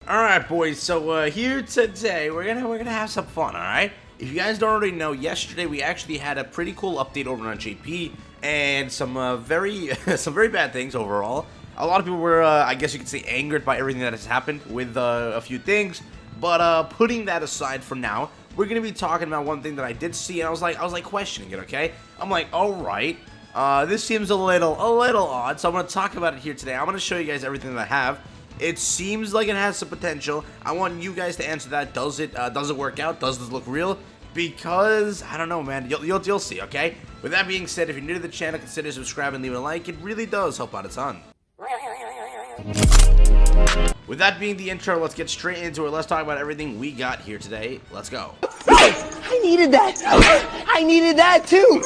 Alright boys, so here today we're gonna have some fun, alright? If you guys don't already know, yesterday we actually had a pretty cool update over on JP and some very bad things overall. A lot of people were I guess you could say angered by everything that has happened with a few things, but putting that aside for now, we're gonna be talking about one thing that I did see and I was like questioning it, okay? I'm like, alright, this seems a little odd, so I'm gonna talk about it here today. I'm gonna show you guys everything that I have. It seems like it has some potential. I want you guys to answer that. Does it work out? Does this look real? Because I don't know, man. You'll see, okay? With that being said, if you're new to the channel, consider subscribing and leaving a like. It really does help out a ton. With that being the intro, let's get straight into it. Let's talk about everything we got here today. Let's go. I needed that. I needed that too.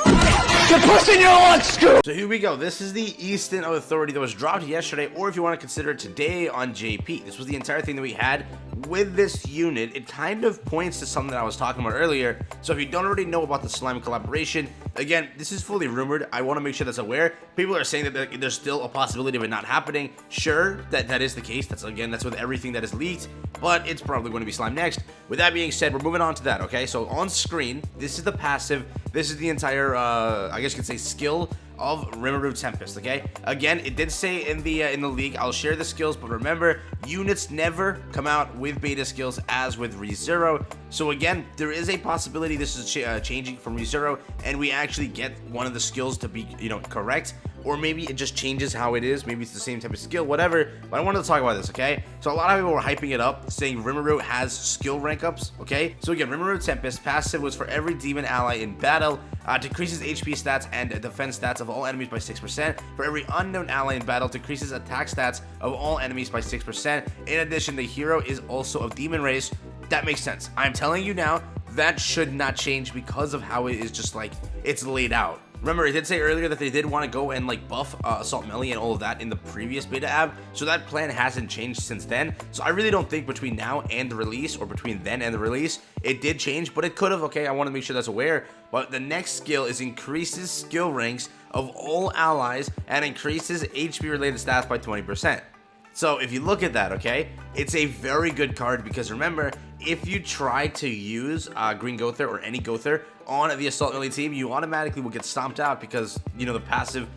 The person you want, screw. So here we go. This is the Easton of Authority that was dropped yesterday, or if you want to consider it today on JP. This was the entire thing that we had with this unit. It kind of points to something that I was talking about earlier. So if you don't already know about the slime collaboration, again, this is fully rumored. I want to make sure that's aware. People are saying that there's still a possibility of it not happening. Sure, that is the case. That's with everything that is leaked, but it's probably going to be slime next. With that being said, we're moving on to that, okay? So on screen, this is the passive. This is the entire, I guess you could say, skill of Rimiru Tempest, okay? Again, it did say in the league, I'll share the skills, but remember, units never come out with beta skills as with ReZero. So again, there is a possibility this is changing from ReZero, and we actually get one of the skills to be, correct. Or maybe it just changes how it is. Maybe it's the same type of skill, whatever. But I wanted to talk about this, okay? So a lot of people were hyping it up, saying Rimiru has skill rank ups, okay? So again, Rimiru Tempest passive was for every demon ally in battle, decreases HP stats and defense stats of all enemies by 6%. For every unknown ally in battle, decreases attack stats of all enemies by 6%. In addition, the hero is also of demon race. That makes sense. I'm telling you now, that should not change because of how it is just like, it's laid out. Remember, I did say earlier that they did want to go and buff Assault Melee and all of that in the previous beta app, so that plan hasn't changed since then. So I really don't think between now and the release, or between then and the release, it did change, but it could have, okay? I want to make sure that's aware. But the next skill is increases skill ranks of all allies and increases HP related stats by 20%. So if you look at that, okay, it's a very good card because remember, if you try to use Green Gowther or any Gowther on the Assault Melee team, you automatically will get stomped out because, the passive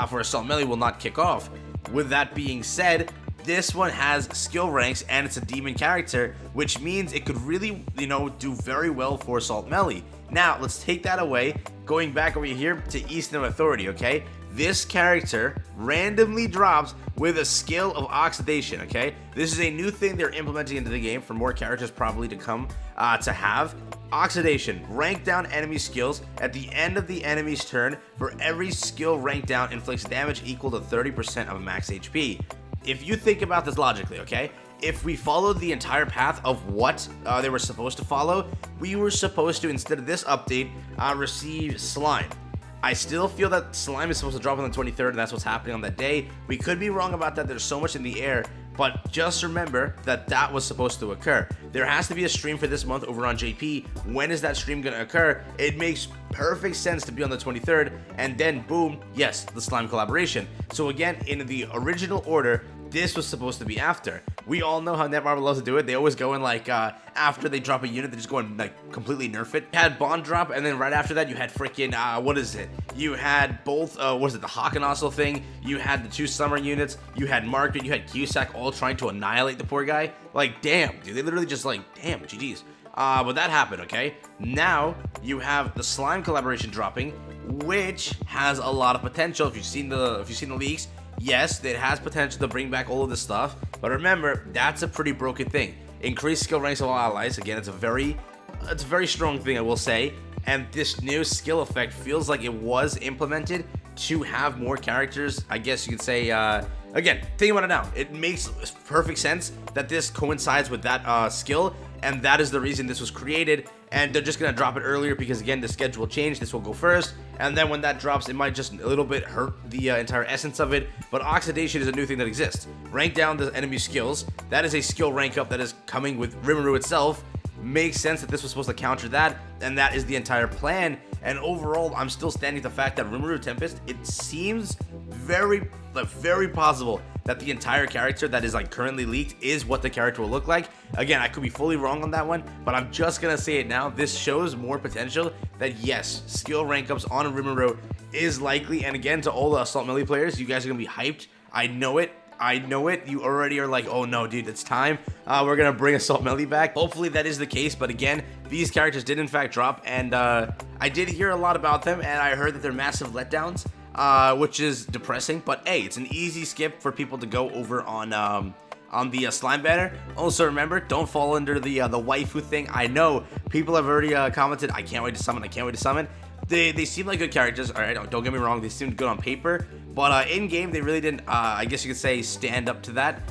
for Assault Melee will not kick off. With that being said, this one has skill ranks and it's a demon character, which means it could really, do very well for Assault Melee. Now, let's take that away, going back over here to Easton of Authority, okay? This character randomly drops with a skill of oxidation, okay? This is a new thing they're implementing into the game for more characters probably to come to have. Oxidation, rank down enemy skills at the end of the enemy's turn. For every skill rank down inflicts damage equal to 30% of max HP. If you think about this logically, okay? If we followed the entire path of what they were supposed to follow, we were supposed to, instead of this update, receive slime. I still feel that slime is supposed to drop on the 23rd, and that's what's happening on that day. We could be wrong about that. There's so much in the air, but just remember that that was supposed to occur. There has to be a stream for this month over on JP. When is that stream going to occur? It makes perfect sense to be on the 23rd, and then boom, yes, the slime collaboration. So again, in the original order, this was supposed to be after. We all know how Netmarble loves to do it. They always go in after they drop a unit, they just go and completely nerf it. You had Bond drop, and then right after that, you had freaking, what is it? You had both, the Hakenostle thing? You had the 2 summer units. You had Margaret, you had Cusack all trying to annihilate the poor guy. Damn, dude, they literally just damn, GG's. But that happened, okay? Now, you have the slime collaboration dropping, which has a lot of potential. If you've seen the leaks, yes, it has potential to bring back all of this stuff, but remember, that's a pretty broken thing. Increased skill ranks of all allies, again, it's a very strong thing, I will say, and this new skill effect feels like it was implemented to have more characters, I guess you could say. Again, think about it now, it makes perfect sense that this coincides with that skill, and that is the reason this was created, and they're just gonna drop it earlier because again, the schedule changed. This will go first, and then when that drops, it might just a little bit hurt the entire essence of it. But oxidation is a new thing that exists. Rank down the enemy skills. That is a skill rank up that is coming with Rimiru itself. Makes sense that this was supposed to counter that, and that is the entire plan. And overall, I'm still standing the fact that Rimiru Tempest, it seems very possible that the entire character that is like currently leaked is what the character will look like. Again, I could be fully wrong on that one, but I'm just gonna say it now. This shows more potential that yes, skill rank ups on Rimiru is likely. And again, to all the Assault Melee players, you guys are gonna be hyped. I know it. You already are like, oh no, dude, it's time. We're gonna bring Assault Melee back. Hopefully that is the case, but again, these characters did in fact drop, and I did hear a lot about them, and I heard that they're massive letdowns, which is depressing. But hey, it's an easy skip for people to go over on the slime banner. Also remember, don't fall under the waifu thing. I know people have already commented, I can't wait to summon. They seem like good characters. All right, don't get me wrong, they seemed good on paper, but in game they really didn't, I guess you could say, stand up to that.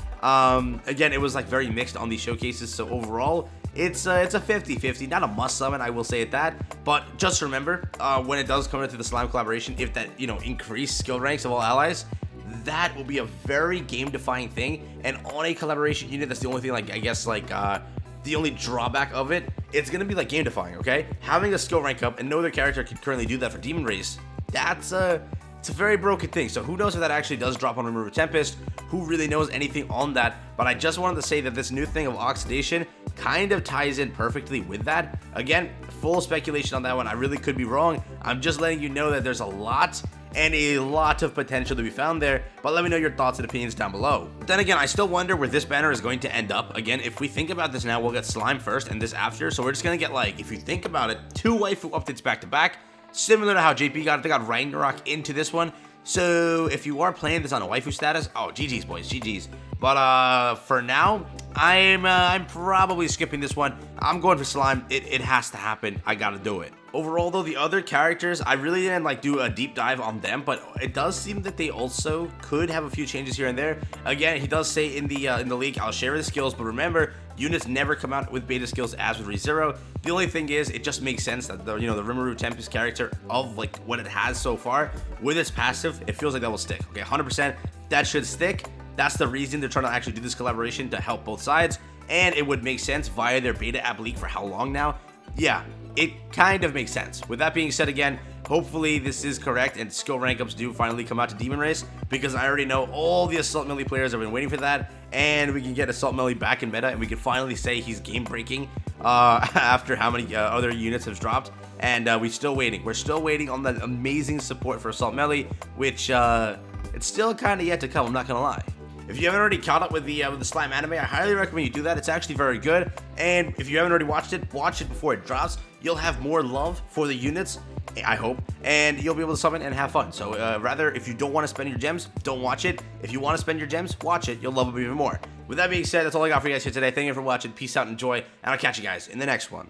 Again, it was like very mixed on these showcases, so overall it's a 50-50, not a must summon, I will say it that. But just remember, when it does come into the slime collaboration, if that, you know, increased skill ranks of all allies, that will be a very game defying thing. And on a collaboration unit, that's the only thing, like, I guess, like, the only drawback of it, it's gonna be like game defying, okay? Having a skill rank up and no other character can currently do that for Demon Race, it's a very broken thing. So who knows if that actually does drop on Veldora Tempest? Who really knows anything on that? But I just wanted to say that this new thing of oxidation kind of ties in perfectly with that. Again, full speculation on that one. I really could be wrong. I'm just letting you know that there's a lot of potential to be found there, but let me know your thoughts and opinions down below. But then again, I still wonder where this banner is going to end up. Again, if we think about this now, we'll get slime first and this after, so we're just gonna get, like, if you think about it, 2 waifu updates back to back, similar to how JP got it. They got Ragnarok into this one. So if you are playing this on a waifu status, oh, GG's boys, GG's. But for now, I'm probably skipping this one. I'm going for slime. It has to happen. I gotta do it. Overall though, the other characters, I really didn't like do a deep dive on them, but it does seem that they also could have a few changes here and there. Again, he does say in the leak, I'll share the skills, but remember, units never come out with beta skills as with ReZero. The only thing is, it just makes sense that the Rimiru Tempest character, of like what it has so far with its passive, it feels like that will stick. Okay, 100%, that should stick. That's the reason they're trying to actually do this collaboration, to help both sides, and it would make sense via their beta app leak for how long now. Yeah, it kind of makes sense. With that being said, again, hopefully this is correct and skill rank ups do finally come out to Demon Race, because I already know all the Assault Melee players have been waiting for that, and we can get Assault Melee back in meta, and we can finally say he's game breaking after how many other units have dropped. And we're still waiting. We're still waiting on that amazing support for Assault Melee, which it's still kind of yet to come, I'm not gonna lie. If you haven't already caught up with the slime anime, I highly recommend you do that. It's actually very good. And if you haven't already watched it, watch it before it drops. You'll have more love for the units, I hope, and you'll be able to summon and have fun. So rather, if you don't want to spend your gems, don't watch it. If you want to spend your gems, watch it. You'll love it even more. With that being said, that's all I got for you guys here today. Thank you for watching. Peace out, enjoy, and I'll catch you guys in the next one.